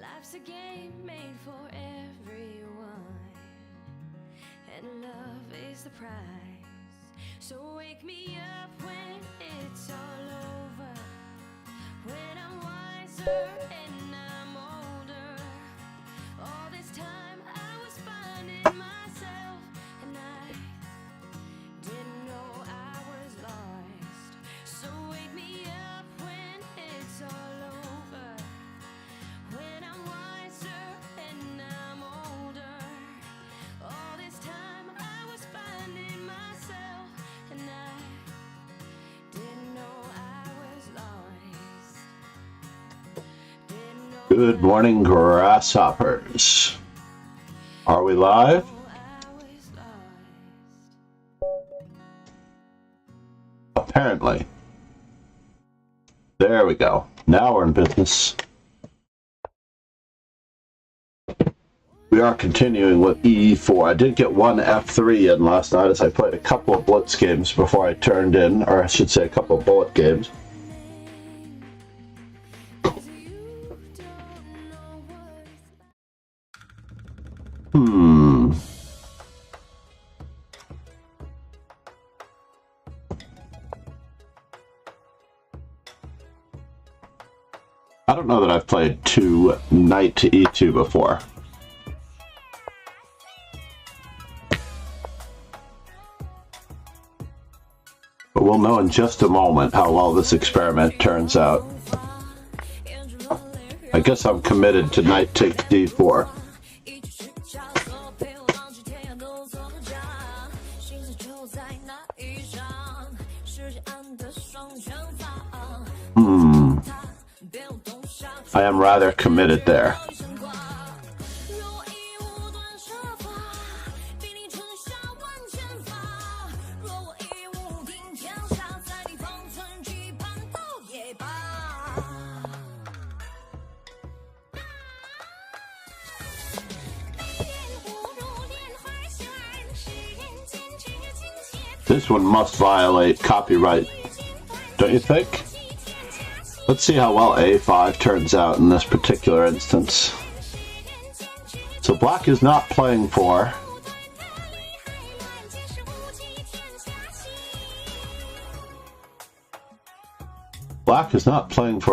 Life's a game made for everyone, and love is the prize. So wake me up when it's all over, when I'm wiser and I'm older. All this time I was finding myself, and I didn't know I was lost. So wake me up when it's all over, when I'm wiser and I'm older. All this time I was finding myself, and I didn't know I was lost. Didn't know Good morning, grasshoppers. Are we live? I was lost. Apparently. There we go. Now we're in business. We are continuing with E4. I did get one F3 in last night as I played a couple of blitz games before I turned in, or I should say a couple of bullet games. I don't know that I've played knight to E2 before. But we'll know in just a moment how well this experiment turns out. I guess I'm committed to knight takes D4. I am rather committed there. This one must violate copyright, don't you think? Let's see how well A5 turns out in this particular instance. So black is not playing for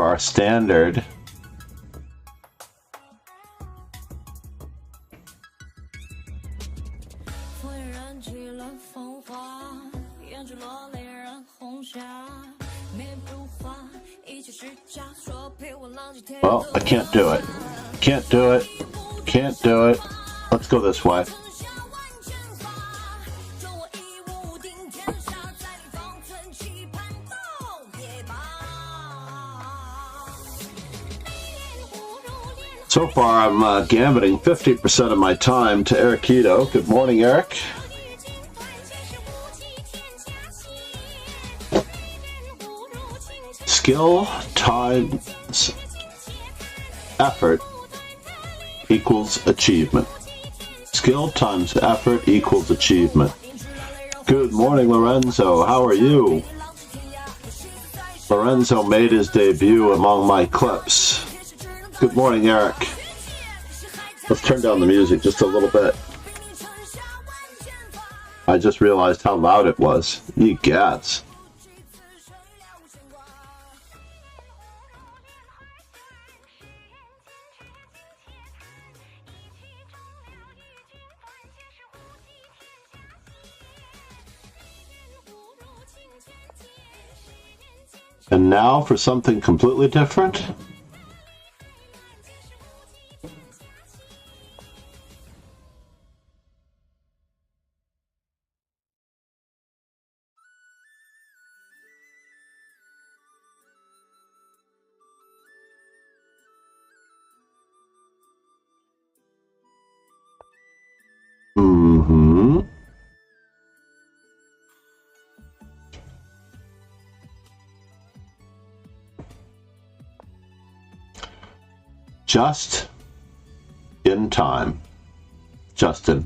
our standard. Well, I can't do it. Can't do it. Can't do it. Let's go this way. So far, I'm gambiting 50% of my time to Ericito. Good morning, Eric. Skill times effort equals achievement. Skill times effort equals achievement. Good morning, Lorenzo. How are you? Lorenzo made his debut among my clips. Good morning, Eric. Let's turn down the music just a little bit. I just realized how loud it was. Ye gats. And now for something completely different. Just in time. Justin.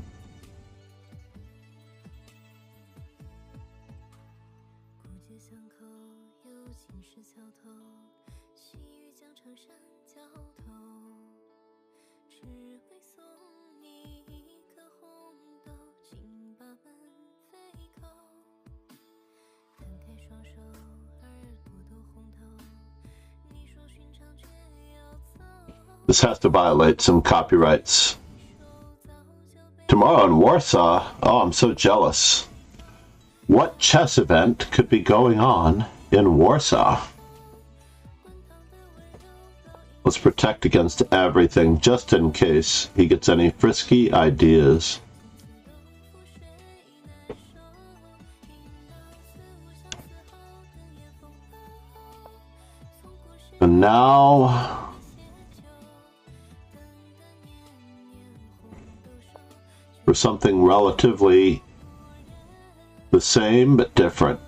This has to violate some copyrights. Tomorrow in Warsaw? Oh, I'm so jealous. What chess event could be going on in Warsaw? Let's protect against everything, just in case he gets any frisky ideas. And now... for something relatively the same but different.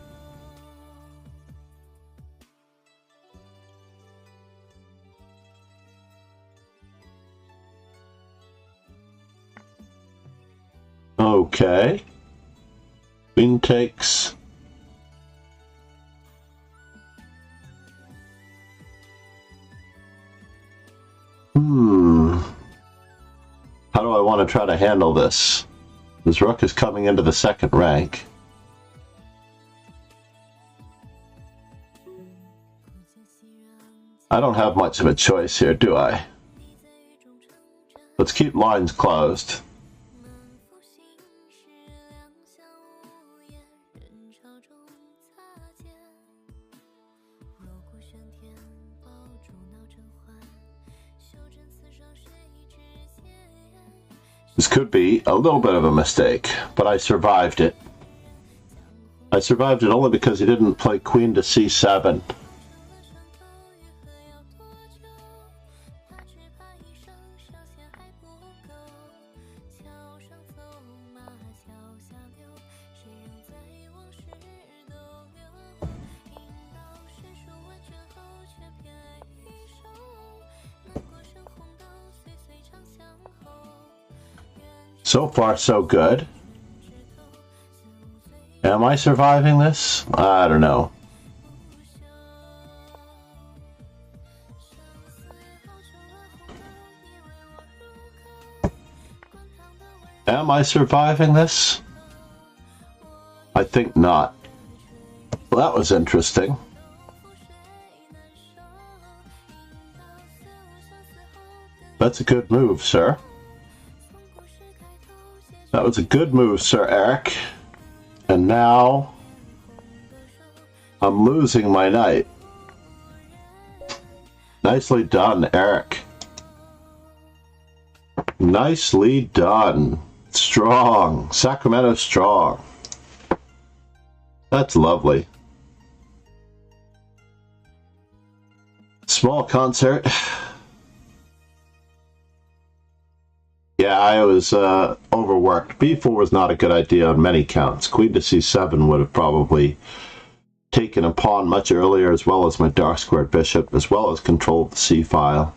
Okay. Queen takes. How do I want to try to handle this? This rook is coming into the second rank. I don't have much of a choice here, do I? Let's keep lines closed. This could be a little bit of a mistake, but I survived it. I survived it only because he didn't play queen to c7. So far, so good. Am I surviving this? I don't know. Am I surviving this? I think not. Well, that was interesting. That's a good move, sir. That was a good move, Sir Eric. And now I'm losing my knight. Nicely done, Eric. Nicely done. Strong. Sacramento strong. That's lovely. Small concert. Yeah, I was overworked. b4 was not a good idea on many counts. Queen to c7 would have probably taken a pawn much earlier, as well as my dark squared bishop, as well as control of the c-file.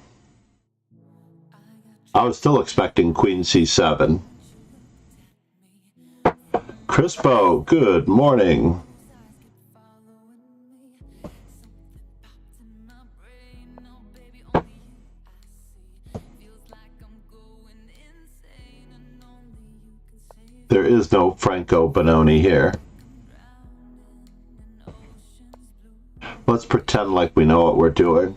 I was still expecting queen c7. Crispo, good morning. There is no Franco Bononi here. Let's pretend like we know what we're doing.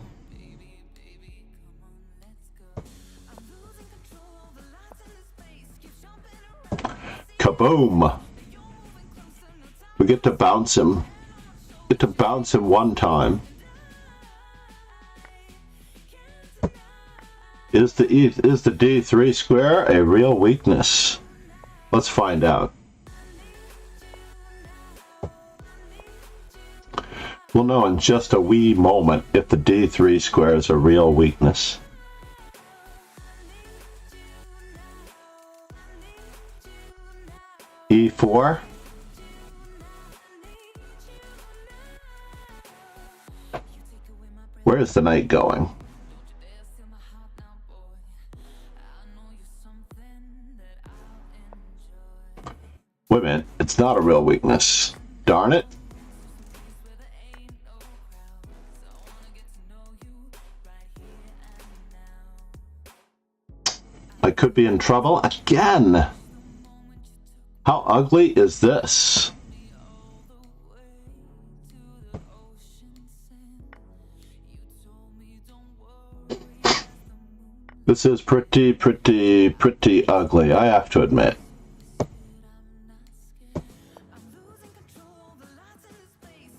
Kaboom! We get to bounce him. Get to bounce him one time. Is the d3 square a real weakness? Let's find out. We'll know in just a wee moment if the d3 square is a real weakness. e4. Where is the knight going? Wait a minute, it's not a real weakness. Darn it. I could be in trouble again. How ugly is this? This is pretty ugly, I have to admit.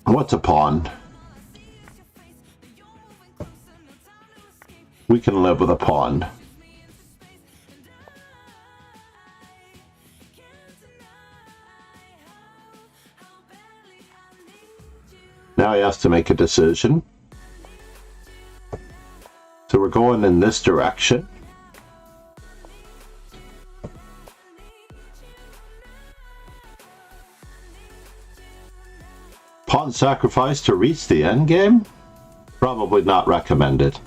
What's a pawn? We can live with a pawn. Now he has to make a decision. So we're going in this direction. Pawn sacrifice to reach the endgame? Probably not recommended.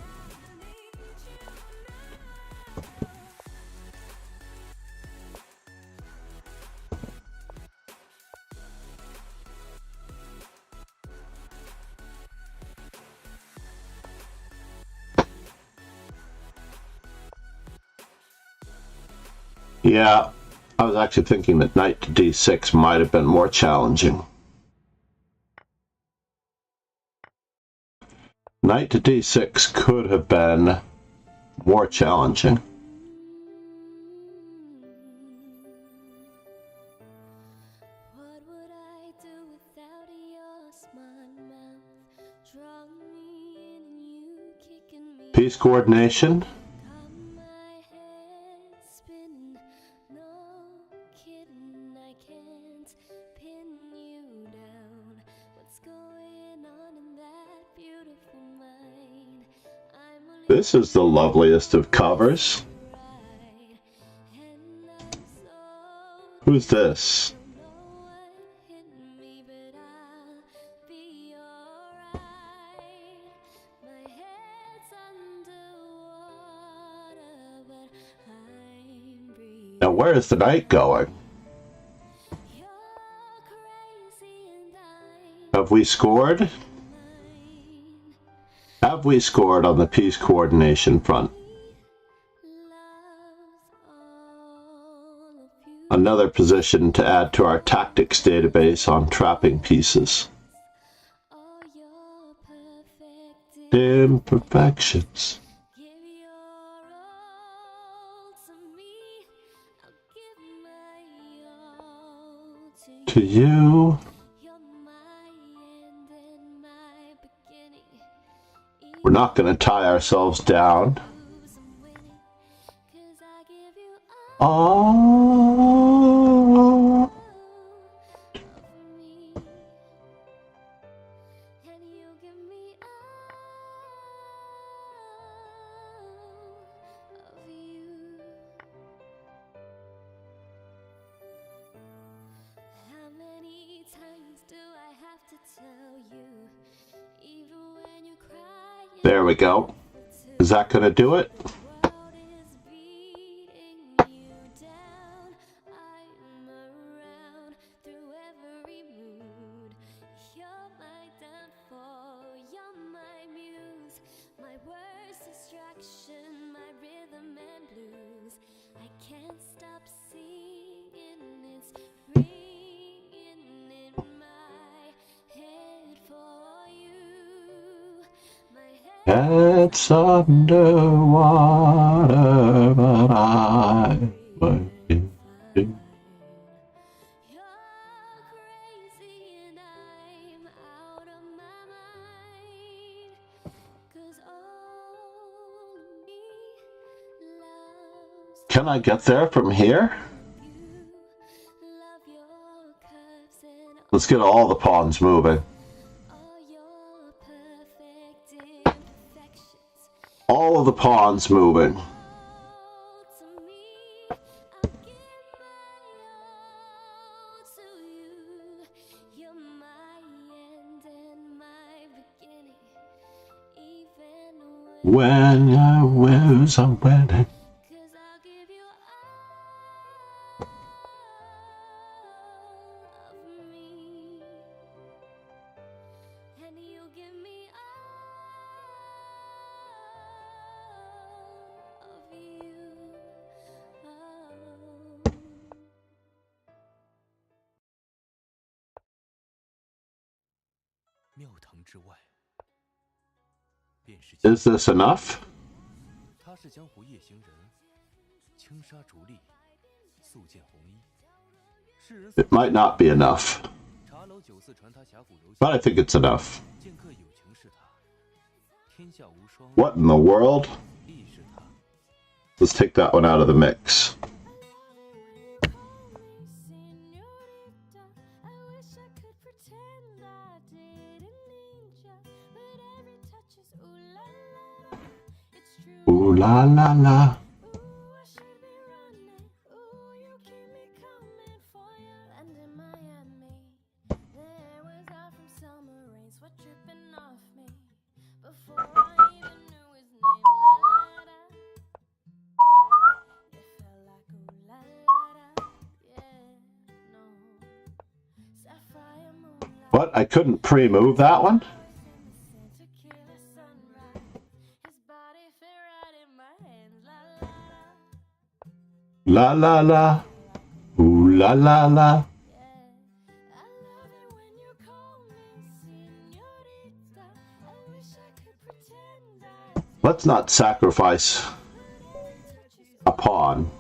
Yeah, I was actually thinking that knight to d6 might have been more challenging. Knight to d6 could have been more challenging. What would I do without your smart mouth? Drawing me in and you kicking me. Piece coordination. Got my head spinning. No kidding, I can't pin you down. What's going on in that beautiful mind? This is the loveliest of covers. Who's this? Now where is the knight going? Have we scored? Have we scored on the piece coordination front? Another position to add to our tactics database on trapping pieces. Imperfections. To you. We're not going to tie ourselves down. Oh. There we go. Is that going to do it? It's underwater, but I will do. Can I get there from here? Let's get all the pawns moving. All of the pawns moving. When I was a wedding. Is this enough? It might not be enough, but I think it's enough. What in the world? Let's take that one out of the mix. Ooh la la la. What? I couldn't pre-move that one? La la la. Ooh la la la. Let's not sacrifice a pawn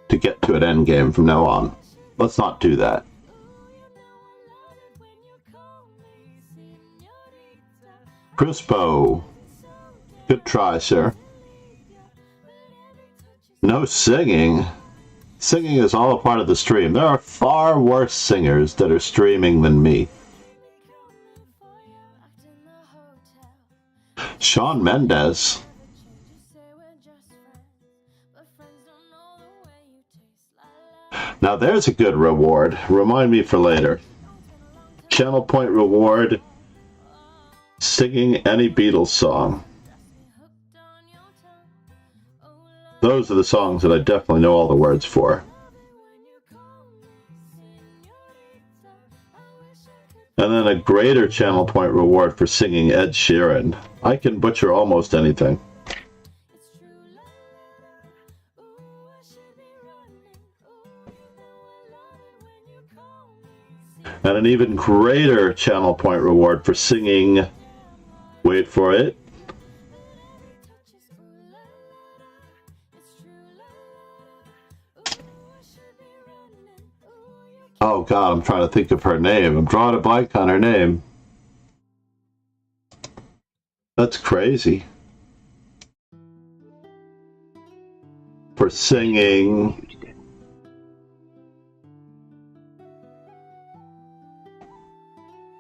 to get to an endgame from now on. Let's not do that. Crispo. Good try, sir. No singing. Singing is all a part of the stream. There are far worse singers that are streaming than me. Shawn Mendes. Now there's a good reward. Remind me for later. Channel point reward. Singing any Beatles song. Those are the songs that I definitely know all the words for. And then a greater channel point reward for singing Ed Sheeran. I can butcher almost anything. And an even greater channel point reward for singing, wait for it, oh god, I'm trying to think of her name. I'm drawing a blank on her name. That's crazy. For singing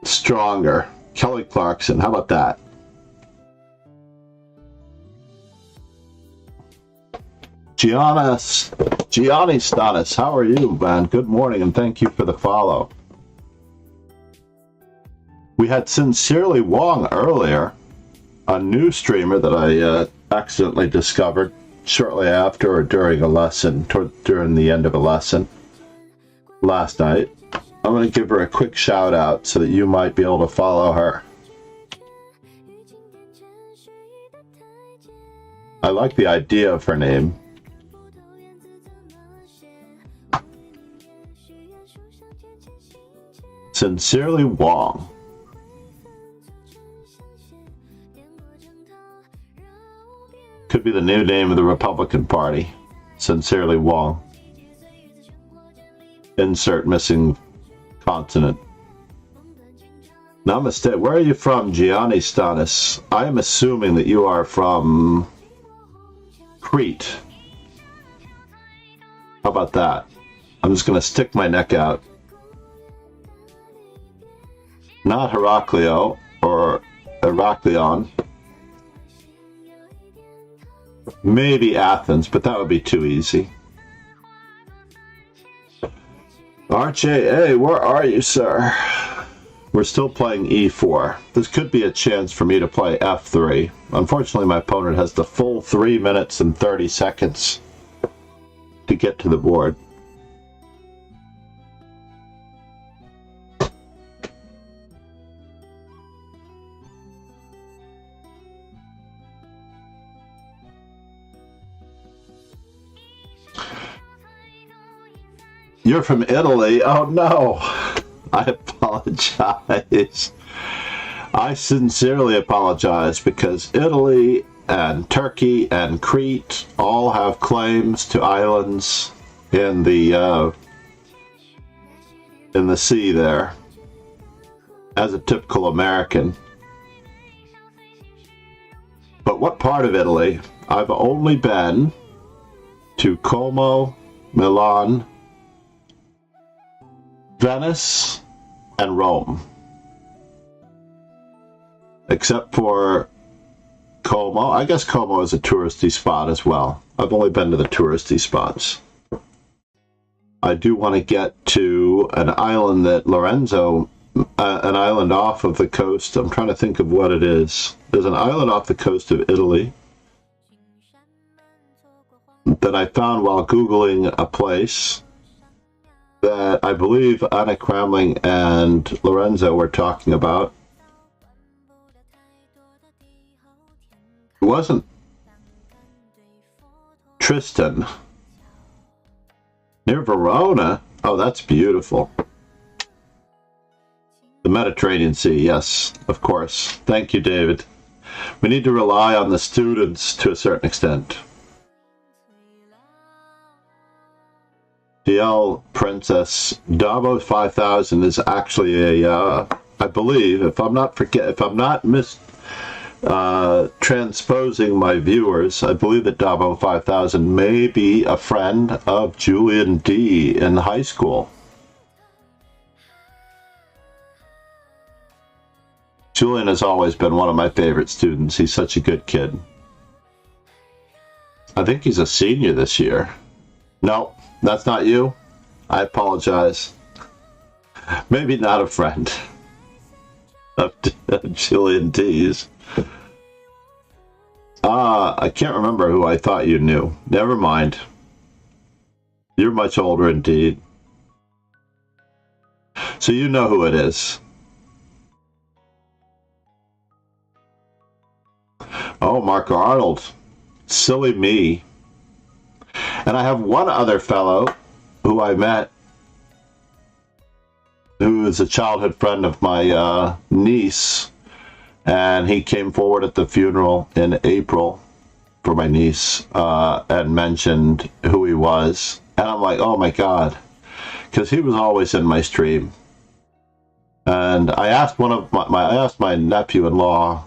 Stronger. Kelly Clarkson. How about that? Gianni Stanis, how are you, man? Good morning and thank you for the follow. We had Sincerely Wong earlier, a new streamer that I accidentally discovered shortly after or during a lesson, during the end of a lesson last night. I'm going to give her a quick shout out so that you might be able to follow her. I like the idea of her name. Sincerely Wong. Could be the new name of the Republican Party. Sincerely Wong. Insert missing consonant. Namaste. Where are you from, Gianni Stanis? I am assuming that you are from Crete. How about that? I'm just going to stick my neck out. Not Heraclio or Heraklion. Maybe Athens, but that would be too easy. RJA, where are you, sir? We're still playing E4. This could be a chance for me to play F3. Unfortunately, my opponent has the full 3 minutes and 30 seconds to get to the board. You're from Italy? Oh no! I apologize. I sincerely apologize because Italy and Turkey and Crete all have claims to islands in the sea there. As a typical American. But what part of Italy? I've only been to Como, Milan, Venice, and Rome. Except for Como. I guess Como is a touristy spot as well. I've only been to the touristy spots. I do want to get to an island that Lorenzo, an island off of the coast. I'm trying to think of what it is. There's an island off the coast of Italy that I found while Googling a place that I believe Anna Kramling and Lorenzo were talking about. It wasn't Tristan. Near Verona? Oh, that's beautiful. The Mediterranean Sea, yes, of course. Thank you, David. We need to rely on the students to a certain extent. DL Princess Davo 5000 is actually a, I believe, if I'm not transposing my viewers, I believe that Davo 5000 may be a friend of Julian D in high school. Julian has always been one of my favorite students. He's such a good kid. I think he's a senior this year. No, that's not you. I apologize. Maybe not a friend of Julian D's. I can't remember who I thought you knew. Never mind. You're much older indeed. So you know who it is. Oh, Mark Arnold. Silly me. And I have one other fellow who I met who is a childhood friend of my niece. And he came forward at the funeral in April for my niece and mentioned who he was. And I'm like, oh my God. Because he was always in my stream. And I asked I asked my nephew-in-law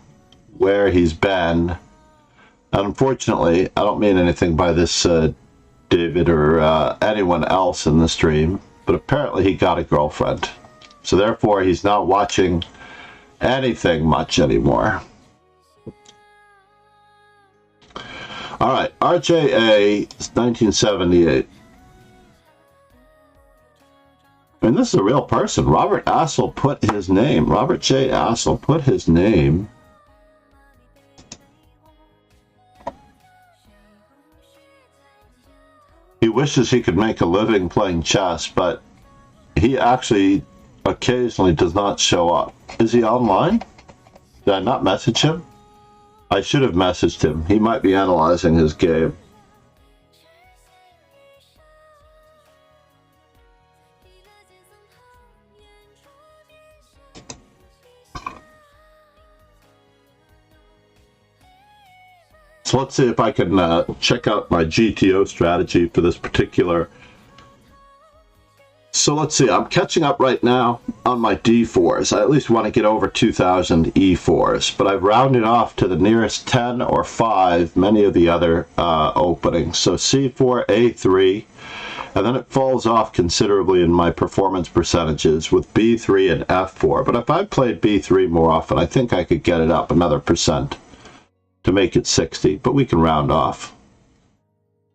where he's been. And unfortunately, I don't mean anything by this David or anyone else in the stream, but apparently he got a girlfriend. So therefore, he's not watching anything much anymore. All right, RJA 1978. And this is a real person. Robert Assel put his name. Robert J. Assel put his name. He wishes he could make a living playing chess, but he actually occasionally does not show up. Is he online? Did I not message him? I should have messaged him. He might be analyzing his game. So let's see if I can check out my GTO strategy for this particular. So let's see, I'm catching up right now on my D4s. I at least want to get over 2,000 E4s, but I've rounded off to the nearest 10 or 5 many of the other openings. So C4, A3, and then it falls off considerably in my performance percentages with B3 and F4. But if I played B3 more often, I think I could get it up another percent to make it 60, but we can round off.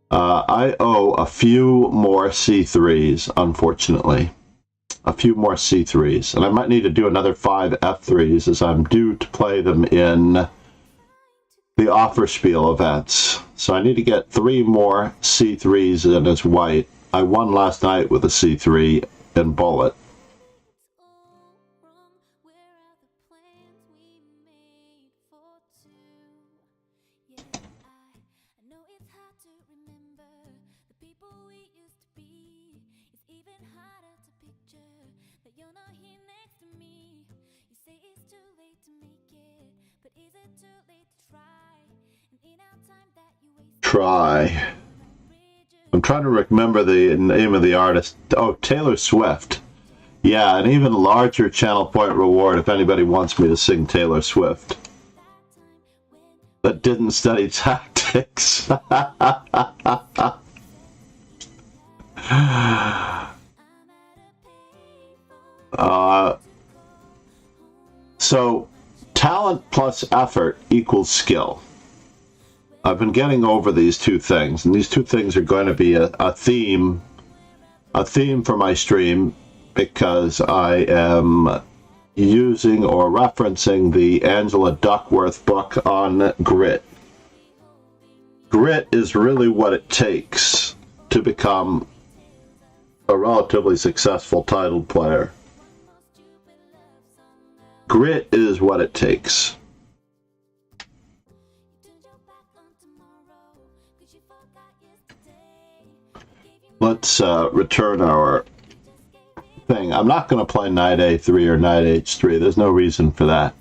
I owe a few more C3s, unfortunately. A few more C3s. And I might need to do another 5 F3s as I'm due to play them in the Offerspiel events. So I need to get 3 more C3s in as white. I won last night with a C3 in bullet. try. I'm trying to remember the name of the artist. Oh, Taylor Swift. Yeah, an even larger channel point reward if anybody wants me to sing Taylor Swift. That didn't study tactics. So, talent plus effort equals skill. I've been getting over these two things, and these two things are going to be a theme for my stream, because I am using or referencing the Angela Duckworth book on grit. Grit is really what it takes to become a relatively successful titled player. Grit is what it takes. Let's return our thing. I'm not going to play knight a3 or knight h3. There's no reason for that.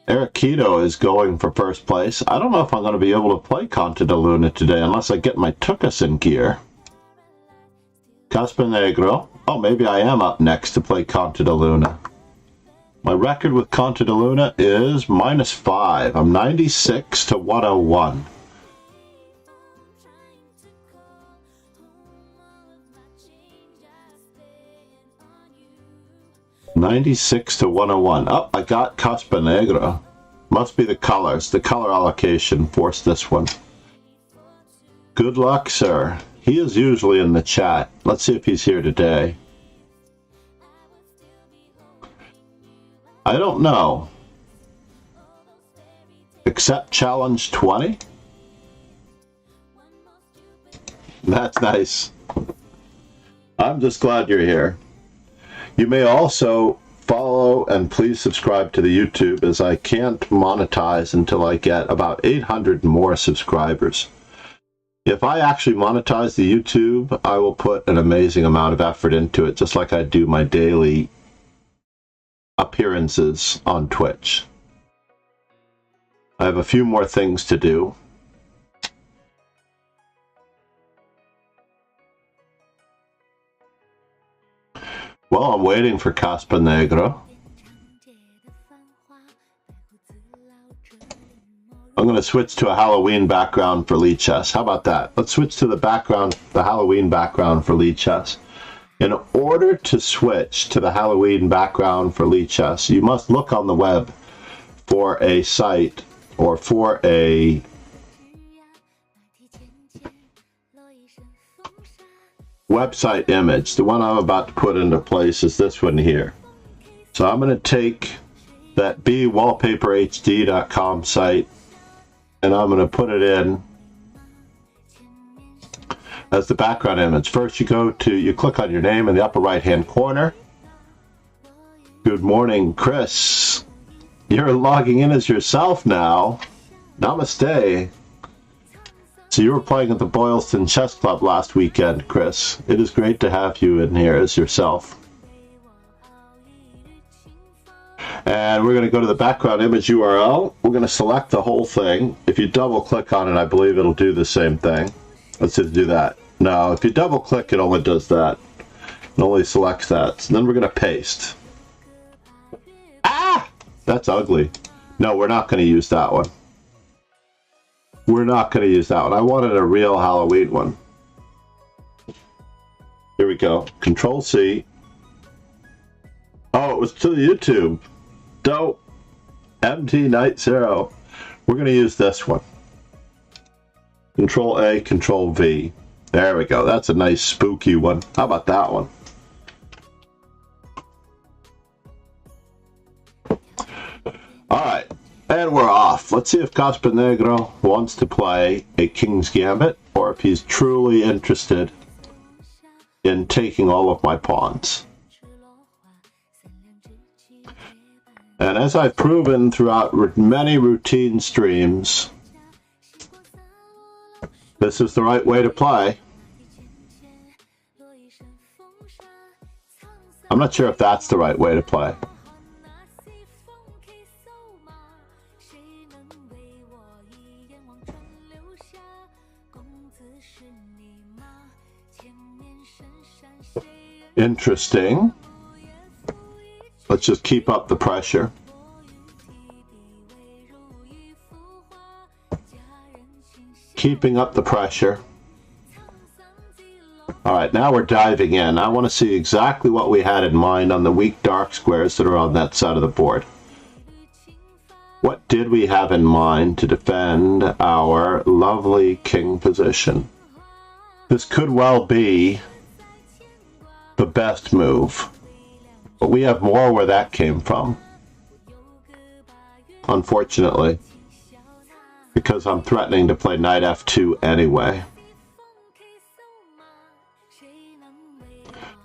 Eric Quito is going for first place. I don't know if I'm going to be able to play Conte de Luna today unless I get my tucas in gear. Caspanegro. Oh, maybe I am up next to play Conte de Luna. My record with Conte de Luna is -5. I'm 96 to 101. $96 to 101. Oh, I got Caspanegro. Must be the colors. The color allocation forced this one. Good luck, sir. He is usually in the chat. Let's see if he's here today. I don't know. Accept challenge 20? That's nice. I'm just glad you're here. You may also follow and please subscribe to the YouTube, as I can't monetize until I get about 800 more subscribers. If I actually monetize the YouTube, I will put an amazing amount of effort into it, just like I do my daily appearances on Twitch. I have a few more things to do. Well, I'm waiting for Caspanegro. I'm going to switch to a Halloween background for Lichess. How about that? Let's switch to the Halloween background for Lichess. In order to switch to the Halloween background for Lichess, you must look on the web for a site or for a website image. The one I'm about to put into place is this one here. So I'm going to take that bwallpaperhd.com site and I'm going to put it in as the background image. First, you click on your name in the upper right hand corner. Good morning, Chris. You're logging in as yourself now. Namaste. So you were playing at the Boylston Chess Club last weekend, Chris. It is great to have you in here as yourself. And we're going to go to the background image URL. We're going to select the whole thing. If you double click on it, I believe it'll do the same thing. Let's just do that. No, if you double click, it only does that. It only selects that. So then we're going to paste. Ah! That's ugly. No, we're not going to use that one. We're not going to use that one. I wanted a real Halloween one. Here we go. Control C. Oh, it was to the YouTube. Dope. MT Night Zero. We're going to use this one. Control A, Control V. There we go. That's a nice spooky one. How about that one? All right. And we're off. Let's see if Caspanegro wants to play a King's Gambit, or if he's truly interested in taking all of my pawns. And as I've proven throughout many routine streams, this is the right way to play. I'm not sure if that's the right way to play. Interesting. Let's just keep up the pressure. Keeping up the pressure. Alright, now we're diving in. I want to see exactly what we had in mind on the weak dark squares that are on that side of the board. What did we have in mind to defend our lovely king position? This could well be the best move, but we have more where that came from. Unfortunately, because I'm threatening to play knight f2 anyway.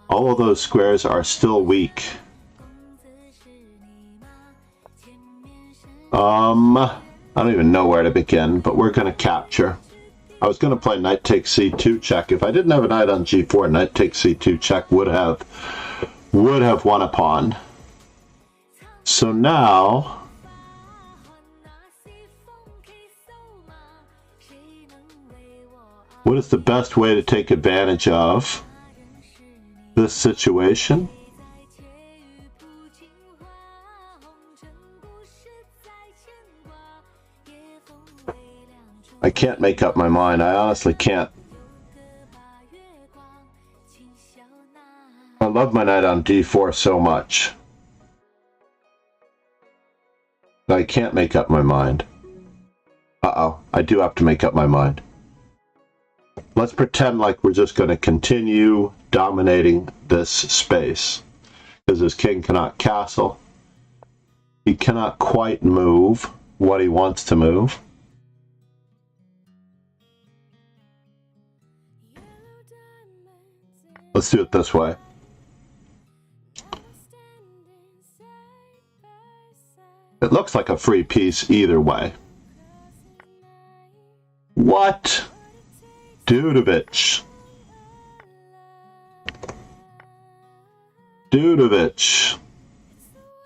All of those squares are still weak. I don't even know where to begin, but we're going to capture. I was going to play knight takes c2 check. If I didn't have a knight on g4, knight takes c2 check would have won a pawn. So now what is the best way to take advantage of this situation? I can't make up my mind. I honestly can't. I love my knight on d4 so much. I can't make up my mind. Uh-oh, I do have to make up my mind. Let's pretend like we're just going to continue dominating this space. Because his king cannot castle. He cannot quite move what he wants to move. Let's do it this way. It looks like a free piece either way. What? Dudovich. Dudovich.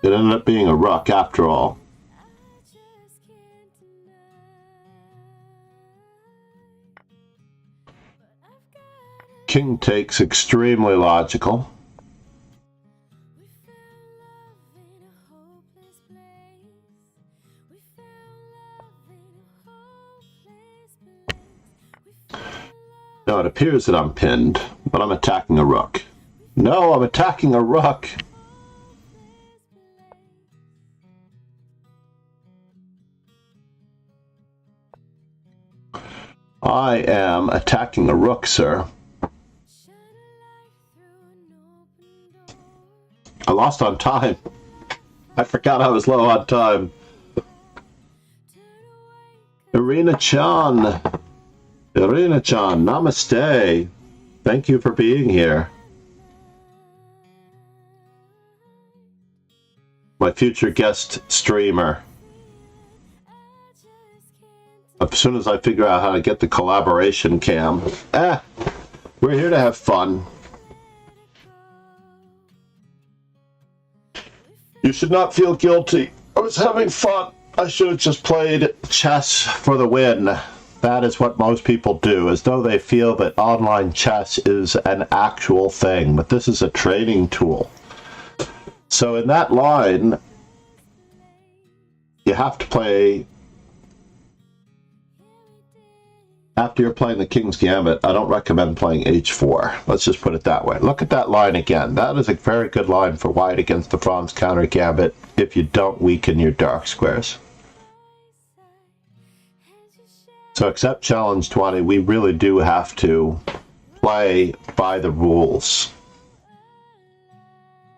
It ended up being a rook after all. King takes extremely logical. Now it appears that I'm pinned, but I'm attacking a rook. No, I'm attacking a rook. I am attacking a rook, sir. I lost on time. I forgot I was low on time. Irina-chan. Irina-chan, namaste. Thank you for being here. My future guest streamer. As soon as I figure out how to get the collaboration cam. We're here to have fun. You should not feel guilty. I was having fun. I should have just played chess for the win. That is what most people do, as though they feel that online chess is an actual thing. But this is a training tool. So in that line, you have to play... After you're playing the King's Gambit, I don't recommend playing h4. Let's just put it that way. Look at that line again. That is a very good line for white against the Franz counter gambit if you don't weaken your dark squares. So accept challenge 20. We really do have to play by the rules.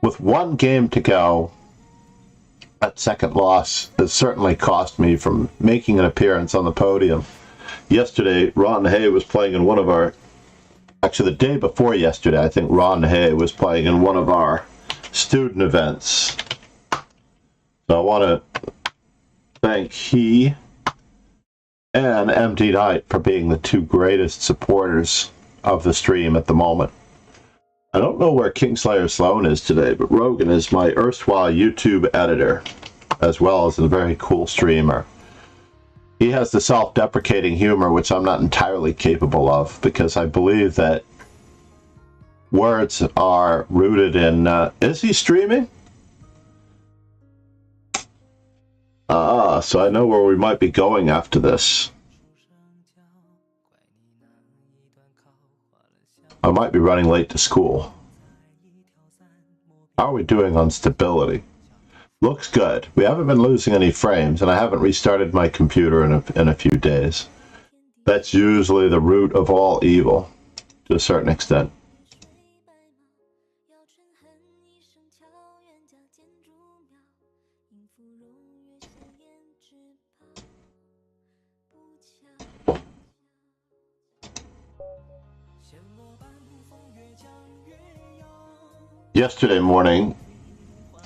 With one game to go, that second loss has certainly cost me from making an appearance on the podium. Yesterday, Ron Hay was playing in one of our... Actually, the day before yesterday, I think Ron Hay was playing in one of our student events. So I want to thank he and MD Knight for being the two greatest supporters of the stream at the moment. I don't know where Kingslayer Sloan is today, but Rogan is my erstwhile YouTube editor, as well as a very cool streamer. He has the self-deprecating humor, which I'm not entirely capable of, because I believe that words are rooted in... is he streaming? So I know where we might be going after this. I might be running late to school. How are we doing on stability? Looks good. We haven't been losing any frames, and I haven't restarted my computer in a few days. That's usually the root of all evil, to a certain extent. Yesterday morning,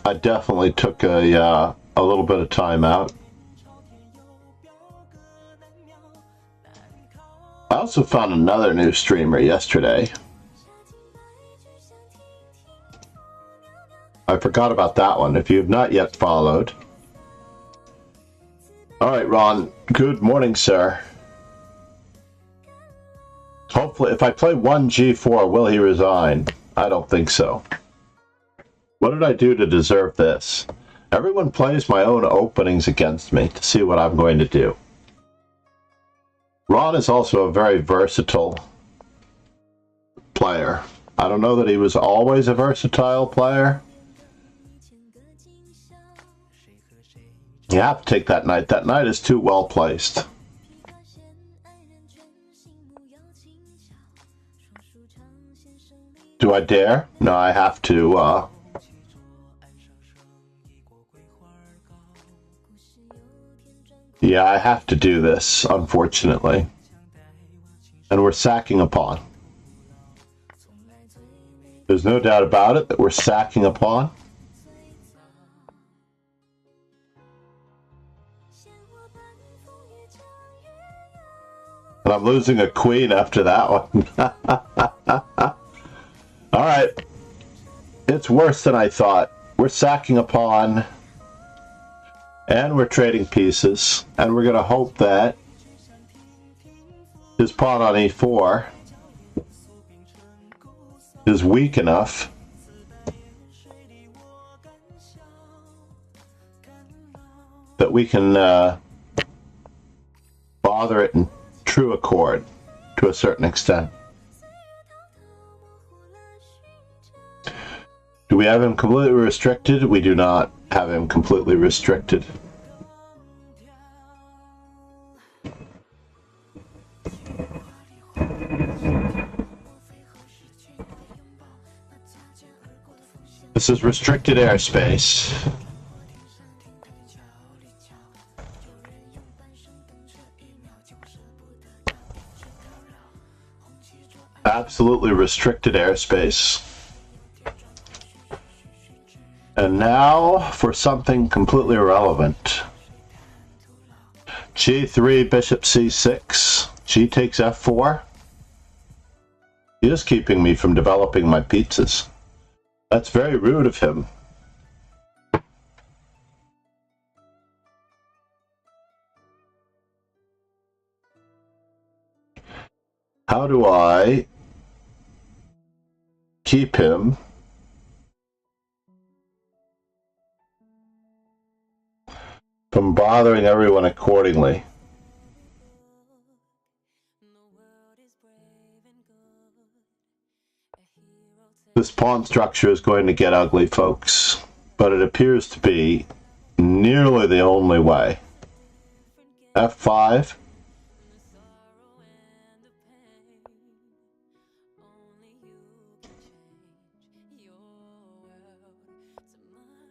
I definitely took a little bit of time out. I also found another new streamer yesterday. I forgot about that one. If you have not yet followed. All right, Ron. Good morning, sir. Hopefully, if I play 1G4, will he resign? I don't think so. What did I do to deserve this? Everyone plays my own openings against me to see what I'm going to do. Ron is also a very versatile player. I don't know that he was always a versatile player. You have to take that knight. That knight is too well placed. Do I dare? No, I have to... Yeah, I have to do this, unfortunately. And we're sacking a pawn. There's no doubt about it that we're sacking a pawn. And I'm losing a queen after that one. All right. It's worse than I thought. We're sacking a pawn. And we're trading pieces, and we're going to hope that his pawn on e4 is weak enough that we can bother it in true accord to a certain extent. Do we have him completely restricted? We do not have him completely restricted. This is restricted airspace. Absolutely restricted airspace. And now for something completely irrelevant. G3, bishop c6. G takes f4. He is keeping me from developing my pizzas. That's very rude of him. How do I keep him from bothering everyone accordingly? This pawn structure is going to get ugly, folks, but it appears to be nearly the only way. F5.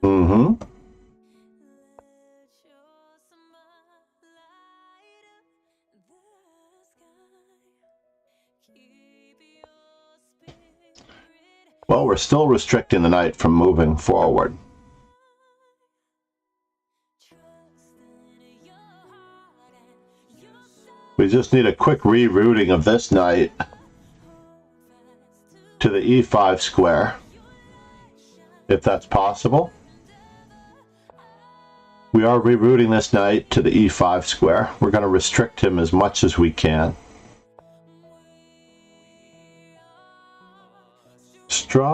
Mm-hmm. Well, we're still restricting the knight from moving forward. We just need a quick rerouting of this knight to the e5 square, if that's possible. We We are rerouting this knight to the e5 square. We're going to restrict him as much as we can. Strong.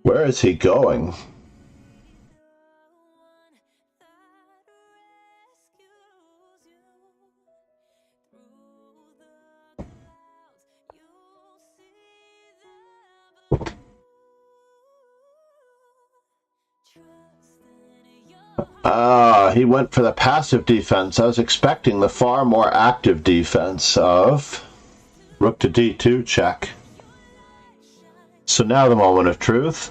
Where is he going? He went for the passive defense. I was expecting the far more active defense of rook to d2 check. So now the moment of truth.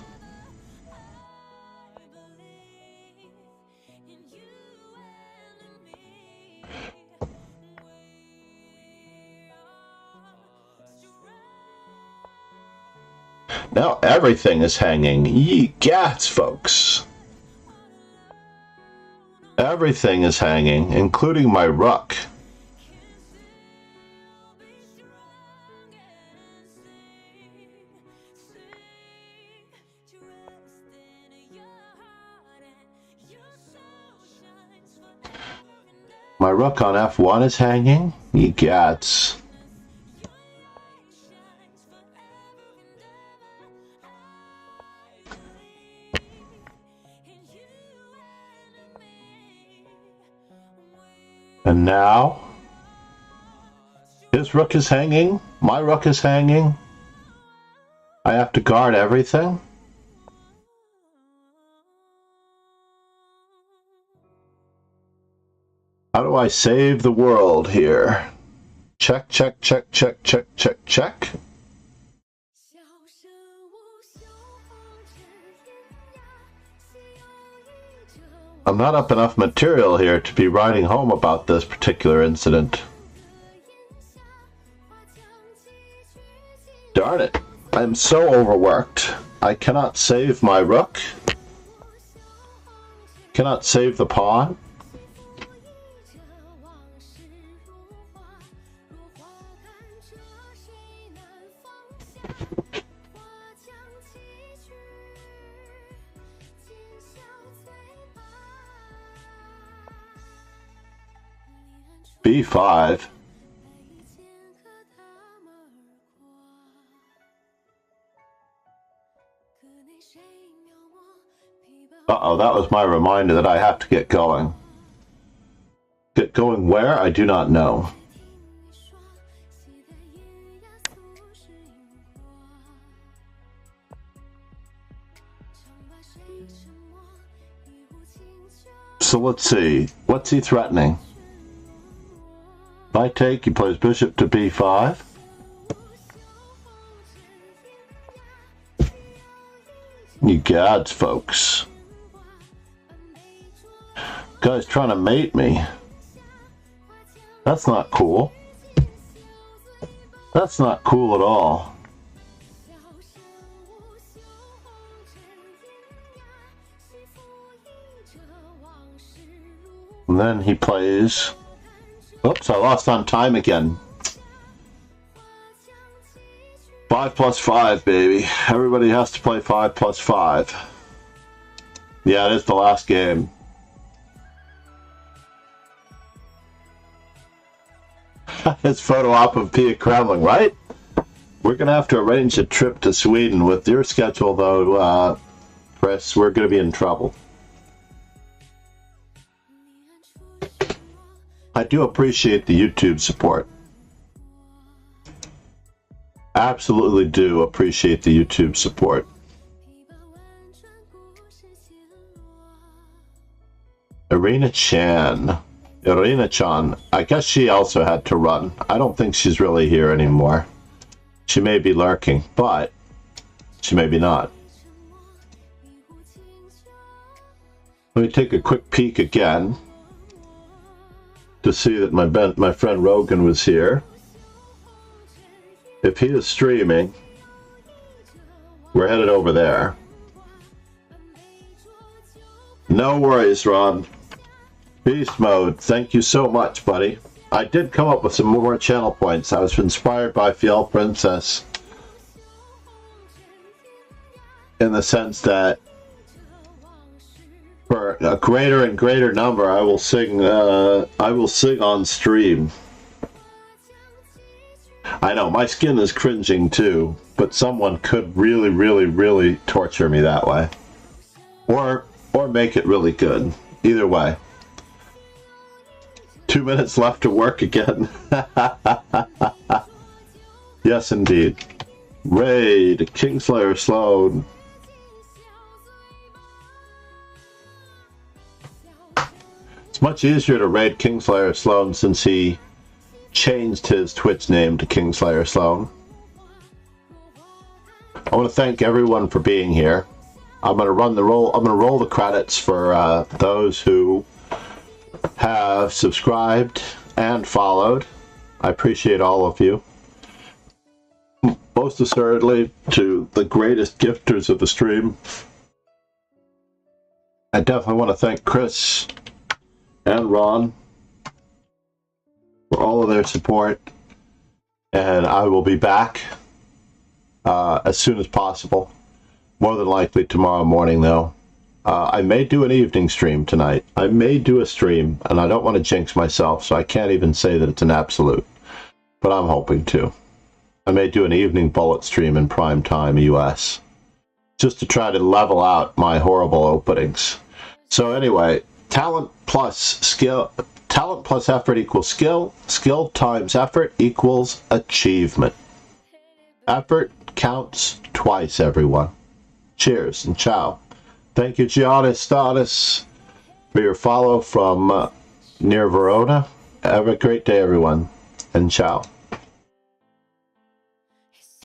Now everything is hanging. Ye gats, folks. Everything is hanging, including my rook. My rook on f1 is hanging. Ye gats. And now, his rook is hanging, my rook is hanging. I have to guard everything. How do I save the world here? Check, check, check, check, check, check, check. I'm not up enough material here to be writing home about this particular incident. Darn it. I'm so overworked. I cannot save my rook. Cannot save the pawn. b5. Uh-oh, that was my reminder that I have to get going. Get going where? I do not know. So let's see. What's he threatening? If I take, he plays bishop to b5. You gods, folks. Guy's trying to mate me. That's not cool. That's not cool at all. And then he plays... Oops, I lost on time again. 5 plus 5, baby. Everybody has to play 5 plus 5. Yeah, it is the last game. It's photo op of Pia Kremling, right? We're going to have to arrange a trip to Sweden. With your schedule, though, Chris, we're going to be in trouble. I do appreciate the YouTube support. Absolutely do appreciate the YouTube support. Irina Chan. I guess she also had to run. I don't think she's really here anymore. She may be lurking, but she may be not. Let me take a quick peek again to see that my friend Rogan was here. If he is streaming, we're headed over there. No worries, Ron. Beast mode. Thank you so much, buddy. I did come up with some more channel points. I was inspired by Fiel Princess in the sense that for a greater and greater number, I will sing on stream. I know, my skin is cringing too, but someone could really, really, really torture me that way. Or make it really good. Either way. 2 minutes left to work again. Yes, indeed. Raid, Kingslayer Sloan. It's much easier to raid Kingslayer Sloan since he changed his Twitch name to Kingslayer Sloan. I want to thank everyone for being here. I'm going to roll the credits for those who have subscribed and followed. I appreciate all of you. Most assuredly to the greatest gifters of the stream. I definitely want to thank Chris and Ron for all of their support, and I will be back as soon as possible. More than likely tomorrow morning, though. I may do an evening stream tonight. I may do a stream, and I don't want to jinx myself, so I can't even say that it's an absolute. But I'm hoping to. I may do an evening bullet stream in prime time US, just to try to level out my horrible openings. So anyway, talent plus effort equals skill. Skill times effort equals achievement. Effort counts twice, everyone. Cheers and ciao. Thank you, Giannis Status, for your follow from near Verona. Have a great day, everyone, and ciao.